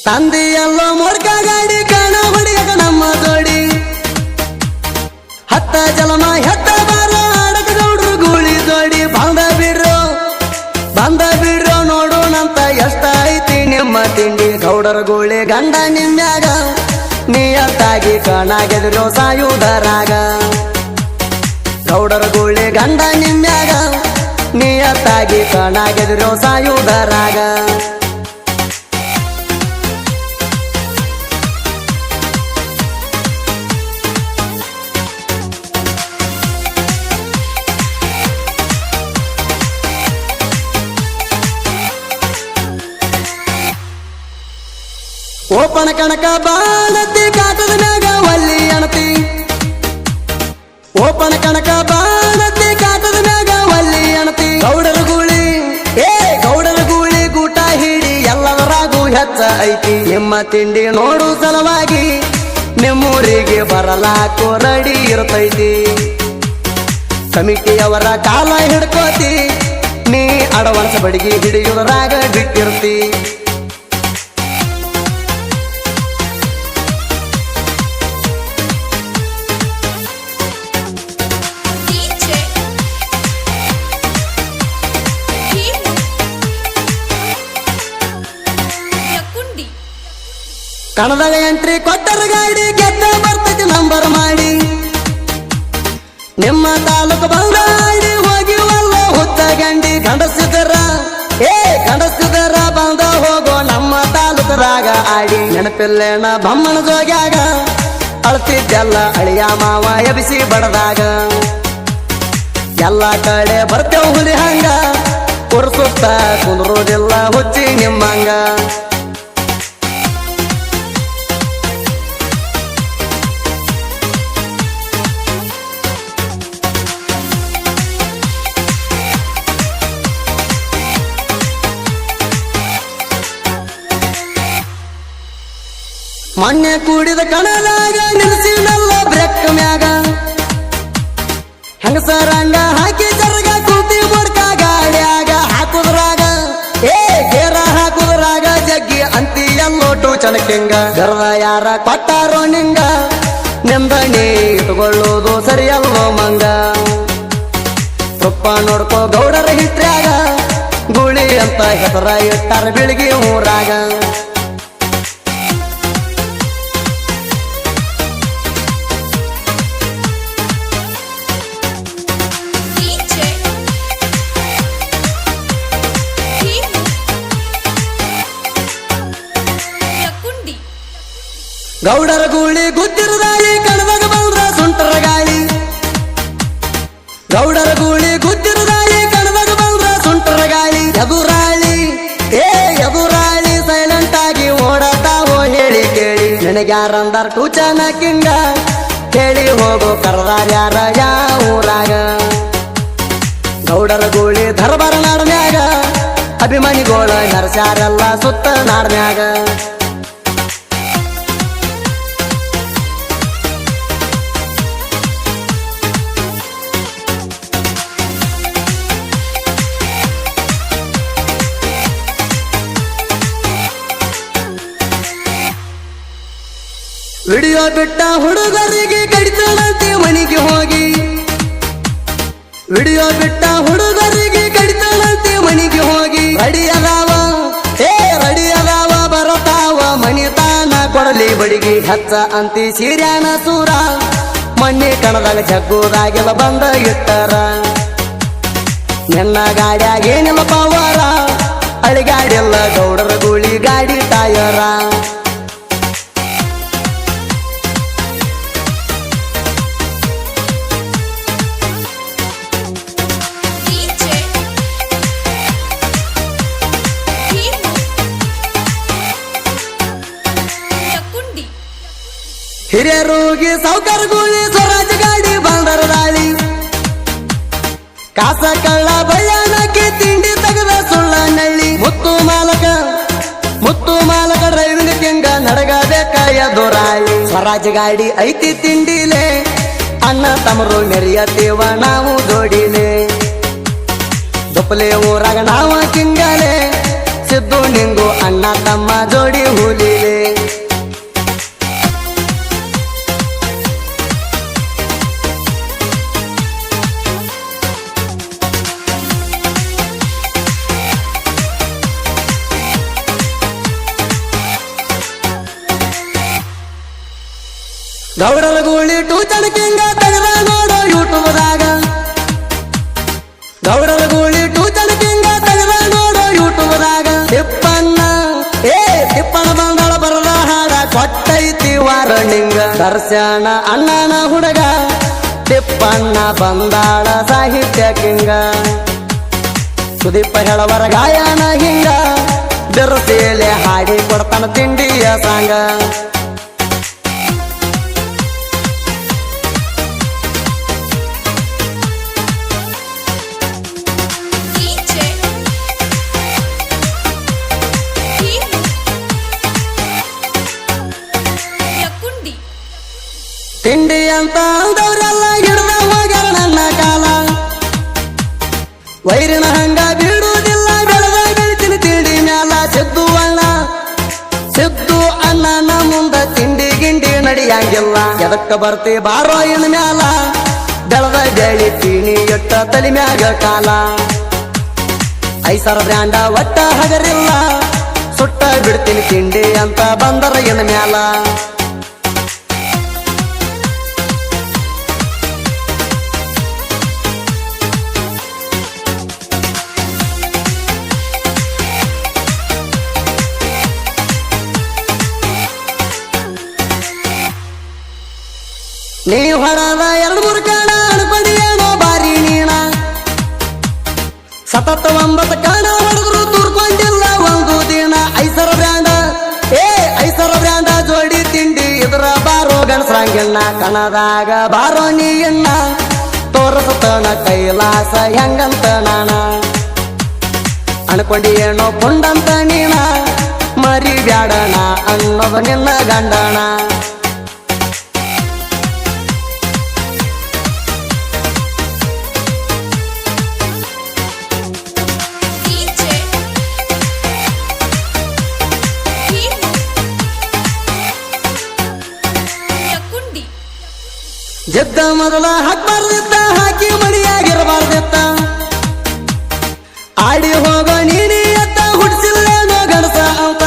ತಂದೆಯಲ್ಲೋ ಮೊಡ್ಕ ಗಾಡಿ ಕಾಣ ಹೊಡಿಯಕ ನಮ್ಮ ಜೋಡಿ ಹತ್ತ ಜಲಮ ಹೆತ್ತ ಬಾರ ಆಡಕ ಗೌಡ್ರು ಗೂಳಿ ಜೋಡಿ ಬಂದ ಬಿಡ್ರೋ ನೋಡೋಣಂತ ಎಷ್ಟ ಐತಿ ನಿಮ್ಮ ತಿಂಡಿ ಗೌಡರ ಗೂಳಿ ಗಂಡ ನಿಮ್ಮ್ಯಾಗ ನಿಯತ್ತಾಗಿ ಕಣಾಗೆದಿರೋ ಸಾಯುವುದರಾಗ ಗೌಡರ ಗೂಳಿ ಗಂಡ ನಿಮ್ಮ್ಯಾಗ ನಿಯತ್ತಾಗಿ ಕಣಾಗೆದಿರೋ ಸಾಯುವುದರಾಗ ಓಪನ ಕಣಕ ಬಾಳತಿ ಕಾಟದ ಮ್ಯಾಗ ಒಲ್ಲಿ ಅಣತಿ ಓಪನ ಕಣಕ ಬಾಳತಿ ಕಾಟದ ಮ್ಯಾಗ ಒಲ್ಲಿ ಅಣತಿ ಗೌಡರ ಗೂಳಿ ಗೂಟ ಹಿಡಿ ಎಲ್ಲವರಾಗೂ ಹೆಚ್ಚ ಐತಿ ನಿಮ್ಮ ತಿಂಡಿ ನೋಡು ಸಲುವಾಗಿ ನಿಮ್ಮೂರಿಗೆ ಬರಲಾಕೋ ರೆಡಿ ಇರ್ತೈತಿ ಕಮಿಟಿಯವರ ಕಾಲ ಹಿಡ್ಕೋತಿ ನೀ ಅಡವಾನ್ಸ್ ಬಡಿಗೆ ಹಿಡಿಯುವುದರಾಗ ಬಿಟ್ಟಿರ್ತಿ ಕಣದಾಗ ಎಂಟ್ರಿ ಕೊಟ್ಟರ ಗಾಡಿ ಗೆದ್ದ ಬರ್ತೈತಿ ನಂಬರ್ ಮಾಡಿ ನಿಮ್ಮ ತಾಲೂಕು ಬಂದಾಡಿ ಹೋಗಿ ಒಲ್ಲ ಹುತ್ತ ಗಂಡಿ ಗಂಡಸಿದರ ಬಂದ ಹೋಗೋ ನಮ್ಮ ತಾಲೂಕದಾಗ ಆಡಿ ನೆನಪಿಲ್ಲೇನ ಬಮ್ಮನ ಜೋಗ್ಯಾಗ ಅಳ್ತಿದ್ದೆಲ್ಲ ಅಳಿಯ ಮಾವ ಎಬಿಸಿ ಬಡದಾಗ ಎಲ್ಲ ಕಡೆ ಬರ್ತೇವ್ ಹುಲಿ ಹಂಗ ಕುರ್ಸುತ್ತ ಕುಂದ್ರೋದಿಲ್ಲ ಹುಚ್ಚಿ ನಿಮ್ಮಂಗ ಮೊನ್ನೆ ಕೂಡಿದ ಕಣದಾಗ ನಿಲ್ಸಿನಲ್ಲ ಬ್ರೇಕ್ ಮ್ಯಾಗ ಹೆಂಗಸರಂಗ ಹಾಕಿ ಜರಗ ಕೂತಿ ಮೊಡ್ಕ ಗಾಡ್ಯಾಗ ಗೇರ ಹಾಕುದ್ರಾಗ ಜಗ್ಗಿ ಅಂತಿ ಎಲ್ಲೋಟು ಚಣಕಿಂಗ ಗರ್ವ ಯಾರ ಕೊಟ್ಟಾರೋ ನಿಂಗ ನೆಂದಣಿ ಇಟ್ಕೊಳ್ಳೋದು ಸರಿಯಲ್ವೋ ಮಂಗ ತುಪ್ಪ ನೋಡ್ಕೋ ಗೌಡರ ಹಿಟ್ರ್ಯಾಗ ಗುಳಿ ಅಂತ ಹೆಸರ ಇಟ್ಟಾರ ಬೆಳಿಗ್ಗೆ ಊರಾಗ ಗೌಡರ ಗೂಳಿ ಗುದ್ದಿರದಾಳಿ ಕಣದಾಗ ಬಂದ್ರ ಸುಂಟರ ಗಾಳಿ ಗೌಡರ ಗೂಳಿ ಗುದ್ದಿರದಾಳಿ ಕಣದಾಗ ಬಂದ್ರ ಸುಂಟರ ಗಾಳಿ ಎದುರಾಳಿ ಸೈಲೆಂಟ್ ಆಗಿ ಓಡತಾವೋ ಹೇಳಿ ಕೇಳಿ ನನಗ್ಯಾರಂದಾರ ಟೂಚನ ಕಿಂಗ ಕೇಳಿ ಹೋಗೋ ಕರ್ದಾರ ಯಾರ ಯಾವ ಊರಾಗ ಗೌಡರ ಗೂಳಿ ದರ್ಬಾರ ನಾಡ್ನ್ಯಾಗ ಅಭಿಮಾನಿಗೋಳ ನರಸ್ಯಾರೆಲ್ಲ ಸುತ್ತ ನಾಡ್ನ್ಯಾಗ ವಿಡಿಯೋ ಬಿಟ್ಟ ಹುಡುಗರಿಗೆ ಕಡಿತಾಳಂತೆ ಮನೆಗೆ ಹೋಗಿ ವಿಡಿಯೋ ಬಿಟ್ಟ ಹುಡುಗರಿಗೆ ಕಡಿತಾಳಂತೆ ಮನೆಗೆ ಹೋಗಿ ರೆಡಿ ಅದಾವ ಬರತಾವ ಮನಿತಾನ ಕೊಡಲಿ ಬಡಿಗೆ ಹಚ್ಚ ಅಂತಿ ಸೀರ್ಯಾನ ಸೂರ ಮಣ್ಣಿ ಕಣದಾಗ ಜಗ್ಗುದಾಗೆಲ್ಲ ಬಂದ ಇಟ್ಟಾರ ನಿನ್ನ ಗಾಡ್ಯಾಗ ಏನಿಲ್ಲ ಪವಾರ ಅಳಿಗಾಡಿಲ್ಲ ಗೌಡರ ಗೂಳಿ ಗಾಡಿ ಟಯರ ಹಿರಿಯರೋಗಿ ಸೌಕರ್ ಗೂಳಿ ಸ್ವರಾಜ ಗಾಡಿ ಬಂದರ ದಾಳಿ ಕಾಸ ಕಳ್ಳ ಬಳ್ಳಾನಕ್ಕೆ ತಿಂಡಿ ತೆಗೆದ ಸುಳ್ಳ ನಳ್ಳಿ ಮುತ್ತು ಮಾಲಕ ಡ್ರೈವಿಂಗ್ ಕಿಂಗ ನಡಗಬೇಕ ಎದುರಾಳಿ ಸ್ವರಾಜ ಗಾಡಿ ಐತಿ ತಿಂಡಿಲೆ ಅಣ್ಣ ತಮರು ಮೆರಿಯತೇವ ನಾವು ಜೋಡಿಲೆ ದುಪ್ಪಲೆ ಊರಾಗ ನಾವ ಕಿಂಗಲೆ ಸಿದ್ದು ನಿಂಗು ಅಣ್ಣ ತಮ್ಮ ಜೋಡಿ ಹುಲಿಲೆ ಗೌಡರ ಗೂಳಿ ಟೂ ಚಣಕಿಂಗ ತೆಗೆದ ನೋಡೋ ಯೂಟ್ಯೂಬ್ದಾಗ ಗೌಡರ ಗೂಳಿ ಟೂ ಚಣಕಿಂಗ ತೆಗೆದ ನೋಡೋ ಯೂಟ್ಯೂಬ್ದಾಗ ತಿಪ್ಪನ ಬಂದಳ ಬರದ ಹಾಡ ಕೊಟ್ಟೈತಿ ವಾರಣಿಂಗ ದರ್ಶನ ಅಣ್ಣನ ಹುಡುಗ ತಿಪ್ಪಣ್ಣ ಬಂದಾಳ ಸಾಹಿತ್ಯ ಕಿಂಗ ಸುದೀಪ ಹೇಳವರ ಗಾಯನ ಹಿಂಗ ಬೆರಸೇಲೆ ಹಾಡಿ ಕೊಡ್ತಾನ ತಿಂಡಿಯ ಸಾಂಗ ತಿಂಡಿ ಅಂತ ಅಂದವ್ರೆಲ್ಲ ಹಿಡ್ದ ಹೋಗ್ಯಾರ ನನ್ನ ಕಾಲ ವೈರಿನ ಹಂಗ ಬಿಡುವುದಿಲ್ಲ ಬೆಳೆದ ಬೆಳಿತೀನಿ ತಿಂಡಿ ಮ್ಯಾಲ ಸಿದ್ದು ಅಣ್ಣನ ಮುಂದ ತಿಂಡಿ ಗಿಂಡಿ ನಡಿಯಂಗಿಲ್ಲ ಎದಕ್ಕ ಬರ್ತಿ ಬಾರೋ ಇನ್ ಮ್ಯಾಲ ಬೆಳೆದ ಬೆಳಿತೀನಿ ಎಟ್ಟ ತಲಿ ಮ್ಯಾಗ ಕಾಲ ಐಸರ ಬ್ರ್ಯಾಂಡ ಒಟ್ಟ ಹಗರಿಲ್ಲ ಸುಟ್ಟ ಬಿಡ್ತೀನಿ ತಿಂಡಿ ಅಂತ ಬಂದರ ಇನ್ ಮ್ಯಾಲ ನೀವು ಹೊಡದ 2-3 ಕಾಣ ಅನ್ಕೊಂಡಿಯೇನೋ ಬಾರಿ ನೀಣ ಸತತ 9 ಕಾಣ ಹೊಡೆದ್ರು ತೂರ್ಕೊಂಡಿಲ್ಲ ಒಂದು ದಿನ ಐಸರ ಬ್ರ್ಯಾಂಡ ಜೋಡಿ ತಿಂಡಿ ಇದ್ರ ಬಾರೋ ಗಣಸರಂಗಿಣ್ಣ ಕಣದಾಗ ಬಾರೋ ನೀ ಎಣ್ಣ ತೋರಸತನ ಕೈಲಾಸ ಹೆಂಗಂತ ನಾಣ ಅನ್ಕೊಂಡಿಯೇನೋ ಪುಂಡಂತ ನೀಣ ಮರಿ ಬ್ಯಾಡಣ ಅನ್ನೋದು ನಿನ್ನ ಗಂಡಣ ಜದ್ದ ಮೊದಲ ಹಾಕ್ಬಾರ್ದಿತ್ತ ಹಾಕಿ ಮಣಿಯಾಗಿರಬಾರ್ದಿತ್ತ ಆಡಿ ಹೋಗ ನೀಡಿ ಎತ್ತ ಹುಡ್ಸಿಲ್ಲೇನೋ ಗಣಸ ಅಂತ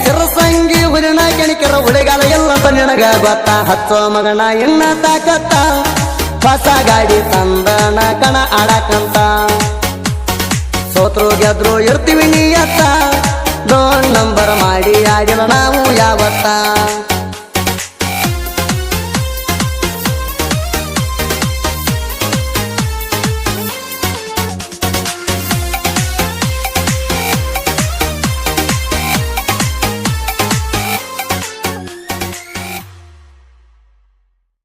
ಸಿರಸಂಗಿ ಹುಲಿನ ಕೆಣಕಿರ ಹುಡುಗಾಲ ಎಲ್ಲ ನಿನಗ ಗೊತ್ತ ಹಚ್ಚೋ ಮಗನ ಇನ್ನ ತಾಕತ್ತ ಹೊಸ ಗಾಡಿ ತಂದನ ಕಣ ಆಡಕಂತ ಸೋತ್ರು ಗೆದ್ರು ಇರ್ತೀವಿ ನೀ ಎತ್ತ 2 ನಂಬರ್ ಮಾಡಿ ಆಗಿಲ್ಲ ನಾವು ಯಾವತ್ತ